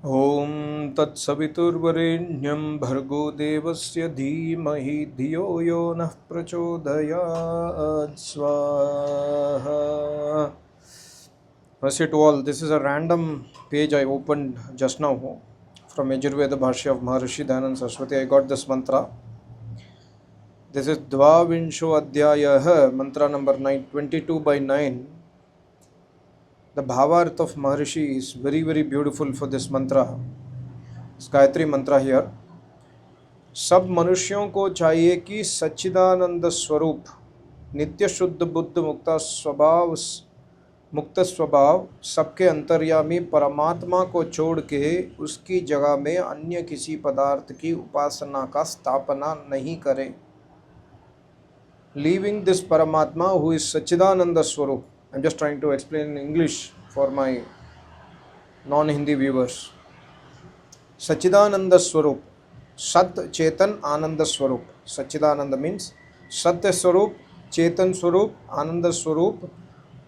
ओम तत्सवितुर्वरेण्यं भर्गो देवस्य धीमहि धियो यो नः प्रचोदयात् स्वाहा. Namaste to all. This is a random page I opened just now from Yajurveda Bhashya of Maharishi Dayanand Saraswati. I got this mantra. This is Dvavinsho Adhyayah, mantra number 922 by 9. The Bhavarth of Maharishi is very, very beautiful for this mantra. It's Gayatri mantra here. सब मनुष्यों को चाहिए कि सच्चिदानंद स्वरूप नित्य शुद्ध बुद्ध मुक्त स्वभाव सबके अंतर्यामी परमात्मा को छोड़ के उसकी जगह में अन्य किसी पदार्थ की उपासना का स्थापना नहीं करे. लीविंग दिस परमात्मा हु इज सच्चिदानंद स्वरूप. I am just trying to explain in English for my non Hindi viewers. सच्चिदानंद स्वरूप, सत चेतन आनंद स्वरूप. सच्चिदानंद मीन्स सत्य स्वरूप, चेतन स्वरूप, anand swaroop.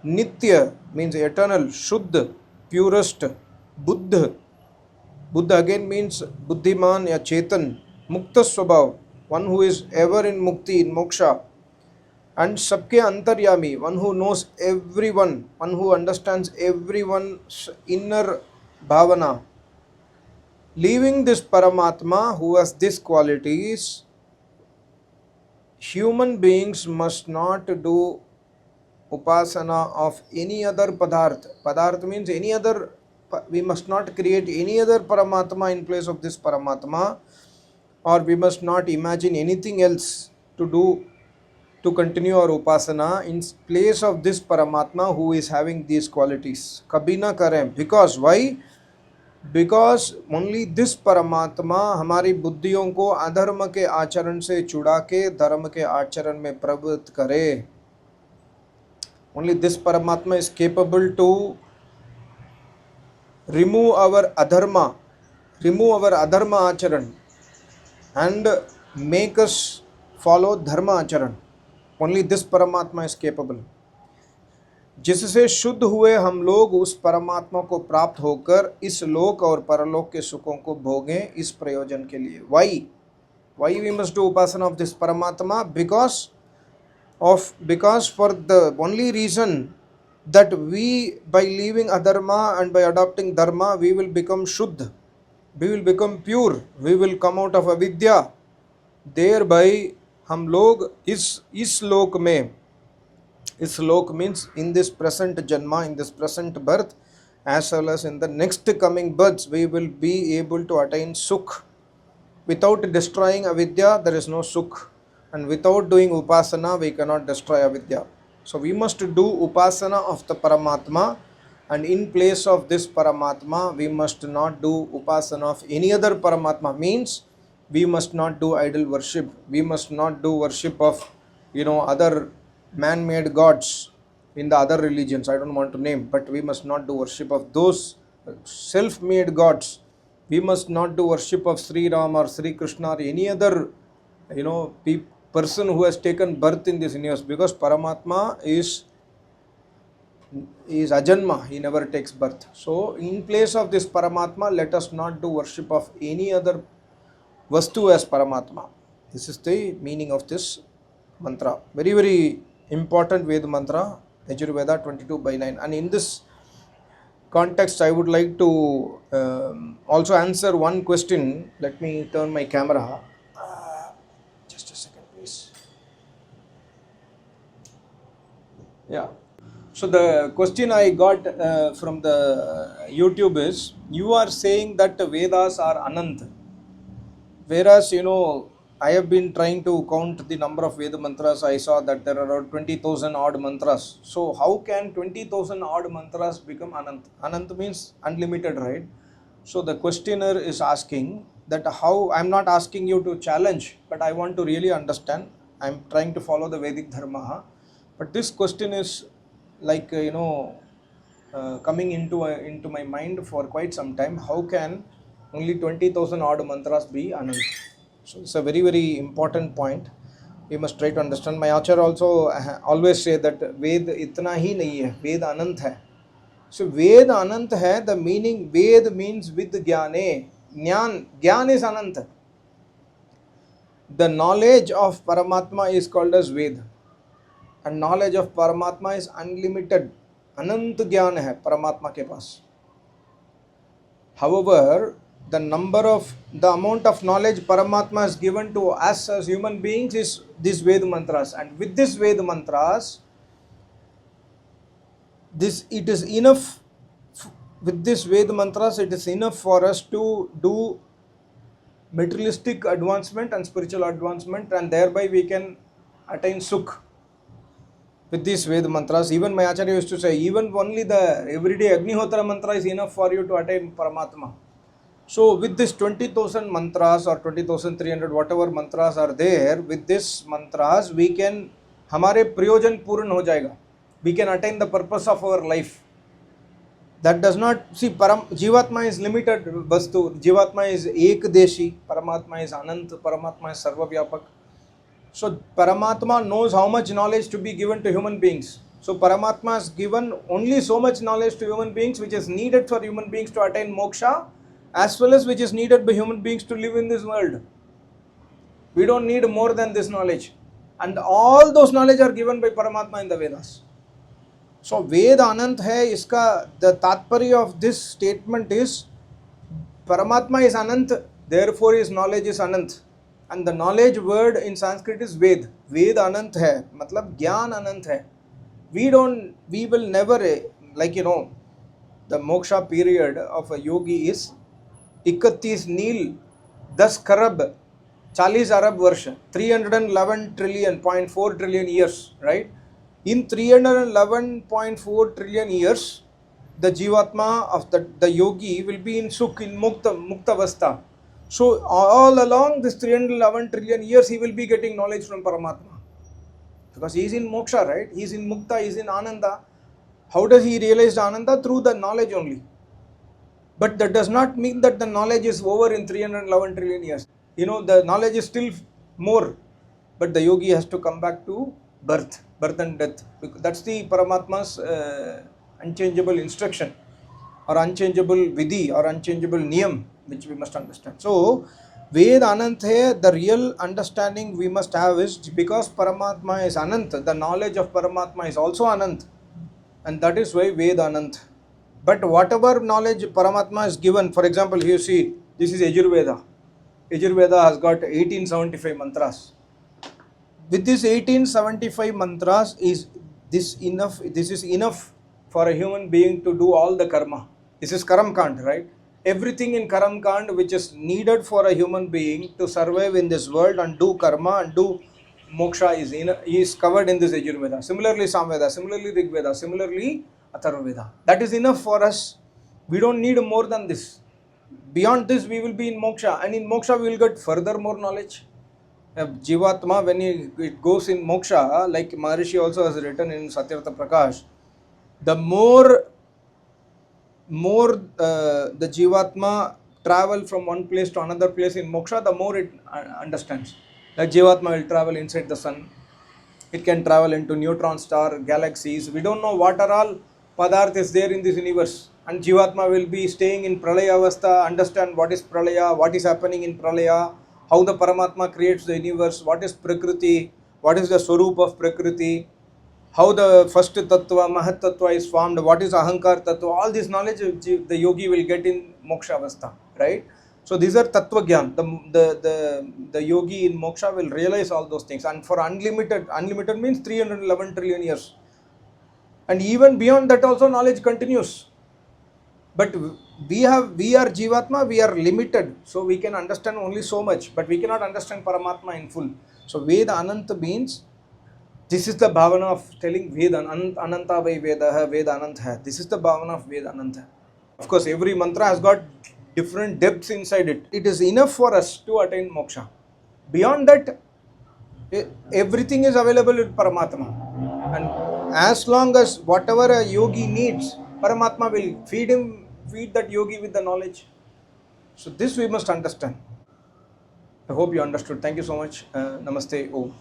Nitya means eternal, shuddh, purest. Buddha again means buddhiman या chetan. Mukt swabhav, one who is ever in mukti, in moksha. And सबके antaryami, one who knows everyone, one who understands everyone's inner bhavana. Leaving this Paramatma who has these qualities, human beings must not do upasana of any other padarth. Padarth means any other, we must not create any other Paramatma in place of this Paramatma, or we must not imagine anything else to continue our upasana in place of this Paramatma who is having these qualities. Kabhi na kare. Because why? Because only this परमात्मा हमारी बुद्धियों को अधर्म के आचरण से छुड़ा के धर्म के आचरण में प्रवृत्त करे. ओनली दिस परमात्मा इज केपेबल टू रिमूव अवर अधर्म आचरण एंड मेक अस फॉलो धर्म आचरण. ओनली दिस परमात्मा इज केपेबल. जिससे शुद्ध हुए हम लोग उस परमात्मा को प्राप्त होकर इस लोक और परलोक के सुखों को भोगें इस प्रयोजन के लिए. वाई वी मस्ट डू उपासना ऑफ दिस परमात्मा? Because for the only reason that we by leaving adharma and by adopting dharma we will become शुद्ध, we will become pure, we will come out of अविद्या. देयर बाय हम लोग इस लोक में, इस लोक means in this present janma, in this present birth, as well as in the next coming births, we will be able to attain sukh. Without destroying avidya, there is no sukh, and without doing upasana, we cannot destroy avidya. So we must do upasana of the Paramatma, and in place of this Paramatma, we must not do upasana of any other Paramatma. Means we must not do idol worship, we must not do worship of other man-made gods in the other religions. I don't want to name, but we must not do worship of those self-made gods. We must not do worship of Sri Ram or Sri Krishna or any other person who has taken birth in this universe, because Paramatma is ajanma, he never takes birth. So in place of this Paramatma, let us not do worship of any other vastu as Paramatma. This is the meaning of this mantra. Very, very important Veda mantra, Yajurveda 22 by 9. And in this context, I would like to also answer one question. Let me turn my camera. Just a second, please. Yeah. So the question I got from the YouTube is, you are saying that the Vedas are Ananth, whereas I have been trying to count the number of Veda mantras. I saw that there are around 20,000 odd mantras. So how can 20,000 odd mantras become Ananth? Ananth means unlimited, right? So the questioner is asking that how. I'm not asking you to challenge, but I want to really understand. I'm trying to follow the Vedic dharma. But this question is like coming into my mind for quite some time. How can only 20,000 odd mantras be Ananth? So it's a very, very important point. We must try to understand. My Acharya also always say that Ved itna hi nahi hai, Ved Ananth hai. So Ved Anant hai, the meaning Ved means with Jnane. Jnana is Anant. The knowledge of Paramatma is called as Ved. And knowledge of Paramatma is unlimited. Anant Jnana hai Paramatma ke paas. However, the amount of knowledge Paramatma has given to us as human beings is this Ved mantras. And with this Ved mantras, it is enough. With this Ved mantras, it is enough for us to do materialistic advancement and spiritual advancement, and thereby we can attain Sukh. With these Ved mantras, even my Acharya used to say, even only the everyday Agnihotra mantra is enough for you to attain Paramatma. So with this 20,000 mantras or 20,300 whatever mantras are there, with this mantras we can, हमारे प्रयोजन पूर्ण हो जाएगा. We can attain the purpose of our life. That does not, see, Jivatma is limited vastu. Jivatma is ekdeshi, Paramatma is Anant, Paramatma is Sarvavyapak. So Paramatma knows how much knowledge to be given to human beings. So Paramatma has given only so much knowledge to human beings which is needed for human beings to attain moksha, as well as which is needed by human beings to live in this world. We don't need more than this knowledge. And all those knowledge are given by Paramatma in the Vedas. So Ved Anant hai, iska, the tatparya of this statement is Paramatma is Anant, therefore his knowledge is Anant. And the knowledge word in Sanskrit is Ved. Ved Anant hai, matlab Gyan Anant hai. We will never, like the moksha period of a yogi is 31 Nil, 10 Karab, 40 Arab Varsha, 311 trillion, 0.4 trillion years, right? In 311.4 trillion years, the Jivatma of the yogi will be in Sukh, in Mukta Avastha. So all along this 311 trillion years, he will be getting knowledge from Paramatma. Because he is in Moksha, right? He is in Mukta, he is in Ananda. How does he realize Ananda? Through the knowledge only. But that does not mean that the knowledge is over in 311 trillion years. The knowledge is still more. But the yogi has to come back to birth and death. That's the Paramatma's unchangeable instruction, or unchangeable vidhi, or unchangeable niyam, which we must understand. So, Ved Anant hai, the real understanding we must have is, because Paramatma is Anant, the knowledge of Paramatma is also Anant, and that is why Ved Anant. But whatever knowledge Paramatma is given, for example, you see, this is Yajurveda. Yajurveda has got 1875 mantras. With this 1875 mantras, is this is enough for a human being to do all the karma. This is Karam Kand, right? Everything in Karam Kand which is needed for a human being to survive in this world and do karma and do moksha is covered in this Yajurveda. Similarly Samveda, similarly Rigveda, similarly Atharvaveda. That is enough for us. We don't need more than this. Beyond this we will be in moksha, and in moksha we will get further more knowledge. Jivatma, when it goes in moksha, like Maharishi also has written in Satyartha Prakash, the more the Jivatma travel from one place to another place in moksha, the more it understands. Like Jivatma will travel inside the sun, it can travel into neutron star, galaxies. We don't know what are all padarth is there in this universe. And Jivatma will be staying in Pralaya Avastha, understand what is Pralaya, what is happening in Pralaya, how the Paramatma creates the universe, what is Prakriti, what is the Swarup of Prakriti, how the first Tattva, Mahat Tattva is formed, what is Ahankar Tattva. All this knowledge the yogi will get in Moksha Avastha, right? So these are Tattva Gyan. The yogi in Moksha will realize all those things. And for unlimited means 311 trillion years. And even beyond that also knowledge continues. But we are Jivatma, we are limited. So we can understand only so much. But we cannot understand Paramatma in full. So Ved Anant means, this is the bhavana of telling Ved Ananta vai Vedaha, Ved Anant hai. This is the bhavana of Ved Ananta. Of course, every mantra has got different depths inside it. It is enough for us to attain moksha. Beyond that, everything is available with Paramatma. And as long as whatever a yogi needs, Paramatma will feed that yogi with the knowledge. So this we must understand. I hope you understood. Thank you so much. Namaste. Om.